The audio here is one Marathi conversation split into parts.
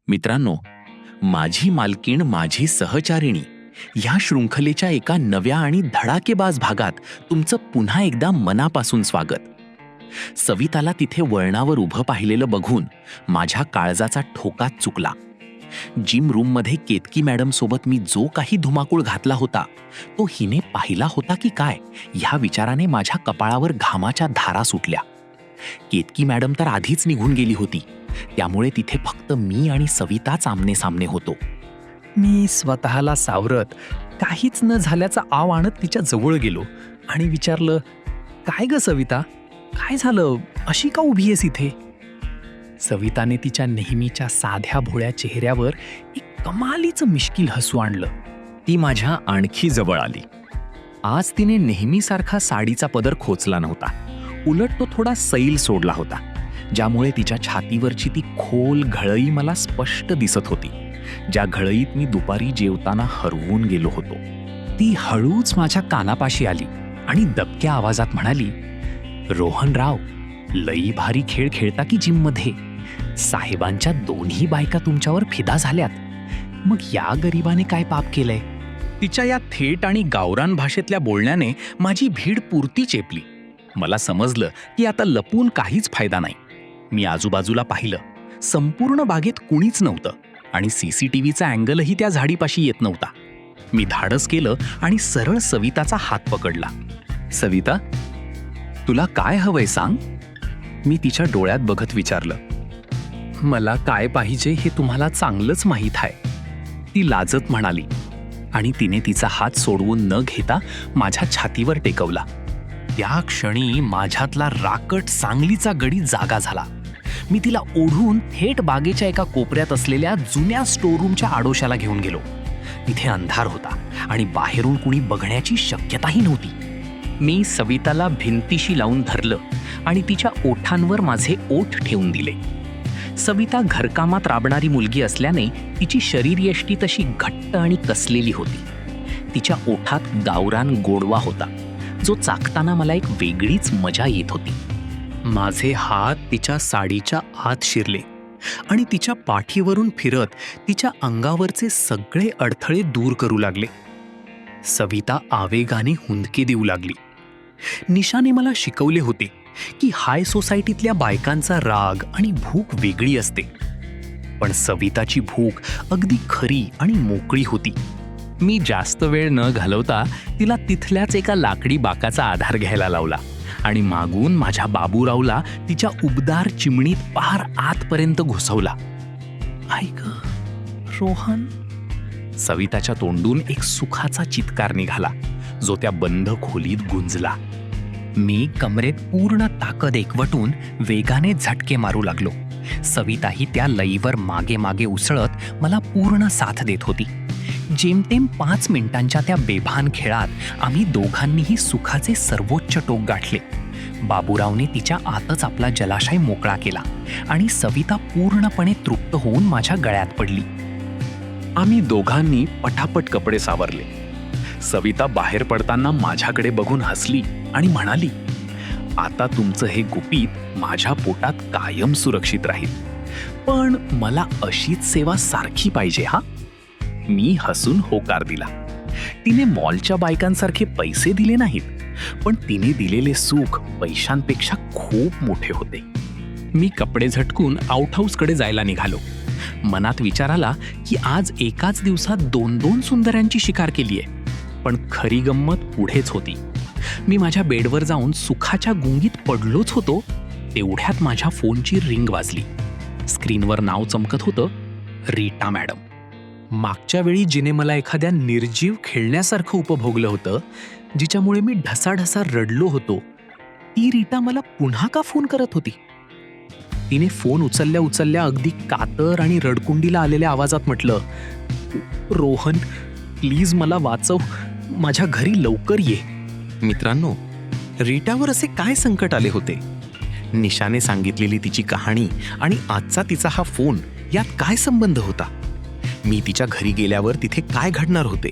मित्रांनो, माझी मालकीण माझी सहचारिणी ह्या शृंखलेच्या एका नव्या आणि धडाकेबाज भागात तुमचं पुन्हा एकदा मनापासून स्वागत. सविताला तिथे वळणावर उभं पाहिलेलं बघून माझ्या काळजाचा ठोकाच चुकला. जिम रूममध्ये केतकी मॅडम सोबत मी जो काही धुमाकूळ घातला होता तो हिने पाहिला होता की काय ह्या विचाराने माझ्या कपाळावर घामाच्या धारा सुटल्या. केतकी मॅडम तर आधीच निघून गेली होती, त्यामुळे तिथे फक्त मी आणि सविताच आमने सामने होतो. मी स्वतःला सावरत काहीच न झाल्याचा आव आणत तिच्या जवळ गेलो आणि विचारलं, काय ग सविता, काय झालं, अशी का उभी आहेस इथे? सविताने तिच्या नेहमीच्या साध्या भोळ्या चेहऱ्यावर एक कमालीचं मिश्किल हसू आणलं. ती माझ्या आणखी जवळ आली. आज तिने नेहमीसारखा साडीचा पदर खोचला नव्हता, उलट तो थोडा सैल सोडला होता, ज्यामुळे तिच्या छातीवरची ती खोल घळई मला स्पष्ट दिसत होती, ज्या घळईत मी दुपारी जेवताना हरवून गेलो होतो. ती हळूच माझ्या कानापाशी आली आणि दबक्या आवाजात म्हणाली, रोहनराव, लई भारी खेळ खेळता की जिममध्ये. साहेबांच्या दोन्ही बायका तुमच्यावर फिदा झाल्यात, मग या गरिबाने काय पाप केलंय? तिच्या या थेट आणि गावरान भाषेतल्या बोलण्याने माझी भीड पुरती चेपली. मला समजलं की आता लपून काहीच फायदा नाही. मी आजूबाजूला पाहिलं. संपूर्ण बागेत कुणीच नव्हतं आणि सीसीटीव्हीचा अँगलही त्या झाडीपाशी येत नव्हता. मी धाडस केलं आणि सरळ सविताचा हात पकडला. सविता, तुला काय हवंय सांग? मी तिच्या डोळ्यात बघत विचारलं. मला काय पाहिजे हे तुम्हाला चांगलंच माहीत आहे, ती लाजत म्हणाली आणि तिने तिचा हात सोडवून न घेता माझ्या छातीवर टेकवला. त्या क्षणी माझ्यातला राकट सांगलीचा गडी जागा झाला. मी तिला ओढून थेट बागेच्या एका कोपऱ्यात असलेल्या जुन्या स्टोअरूमच्या आडोशाला घेऊन गेलो. तिथे अंधार होता आणि बाहेरून कुणी बघण्याची शक्यताही नव्हती. मी सविताला भिंतीशी लावून धरलं आणि तिच्या ओठांवर माझे ओठ ठेवून दिले. सविता घरकामात राबणारी मुलगी असल्याने तिची शरीरयष्टी तशी घट्ट आणि कसलेली होती. तिच्या ओठात गावरान गोडवा होता, जो चाखताना मला एक वेगळीच मजा येत होती. माझे हात तिच्या साडीच्या आत शिरले आणि तिच्या पाठीवरून फिरत तिच्या अंगावरचे सगळे अडथळे दूर करू लागले. सविता आवेगाने हुंदके देऊ लागली. निशाने मला शिकवले होते की हाय सोसायटीतल्या बायकांचा राग आणि भूक वेगळी असते, पण सविताची भूक अगदी खरी आणि मोकळी होती. मी जास्त वेळ न घालवता तिला तिथल्याच एका लाकडी बाकाचा आधार घ्यायला लावला आणि मागून माझ्या बाबूरावला तिच्या उबदार चिमणीत पार आतपर्यंत घुसवला. ऐक रोहन, सविताच्या तोंडून एक सुखाचा चित्कार निघाला, जो त्या बंद खोलीत गुंजला. मी कमरेत पूर्ण ताकद एकवटून वेगाने झटके मारू लागलो. सविताही त्या लईवर मागे मागे उसळत मला पूर्ण साथ देत होती. जेमतेम 5 मिनिटांच्या त्या बेभान खेळात आम्ही दोघांनीही सुखाचे सर्वोच्च टोक गाठले. बाबूरावने तिच्या आतच आपला जलाशय मोकळा केला आणि सविता पूर्णपणे तृप्त होऊन माझ्या गळ्यात पडली. आम्ही दोघांनी पटापट कपडे सावरले. सविता बाहेर पडताना माझ्याकडे बघून हसली आणि म्हणाली, आता तुमचं हे गुपित माझ्या पोटात कायम सुरक्षित राहील, पण मला अशीच सेवा सारखी पाहिजे हा. मी हसून होकार दिला. तिने मॉलच्या बायकांसारखे पैसे दिले नाहीत, पण तिने दिलेले सुख पैशांपेक्षा खूप मोठे होते. मी कपडे झटकून आउट हाऊसकडे जायला निघालो. मनात विचार आला की आज एकाच दिवसात 2-2 सुंदरांची शिकार केलीये, पण खरी गंमत पुढेच होती. मी माझ्या बेडवर जाऊन सुखाच्या गुंगीत पडलोच होतो, तेवढ्यात माझ्या फोनची रिंग वाजली. स्क्रीनवर नाव चमकत होतं, रीटा मॅडम. मागच्या वेळी जिने मला एखाद्या निर्जीव खेळण्यासारखं उपभोगलं होतं, जिच्यामुळे मी ढसाढसा रडलो होतो, ती रीटा मला पुन्हा का फोन करत होती? तिने फोन उचलल्या उचलल्या अगदी कातर आणि रडकुंडीला आलेल्या आवाजात म्हटलं, रोहन, प्लीज मला वाचव, माझ्या घरी लवकर ये. मित्रांनो, रीटावर असे काय संकट आले होते? निशाने सांगितलेली तिची कहाणी आणि आजचा तिचा हा फोन यात काय संबंध होता? मी तिच्या घरी गेल्यावर तिथे काय घडणार होते?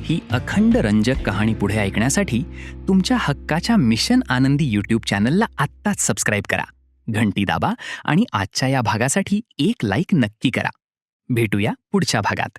ही अखंड रंजक कहाणी पुढे ऐकण्यासाठी तुमच्या हक्काच्या मिशन आनंदी यूट्यूब चॅनलला आत्ताच सबस्क्राईब करा, घंटी दाबा आणि आजच्या या भागासाठी एक लाईक नक्की करा. भेटूया पुढच्या भागात.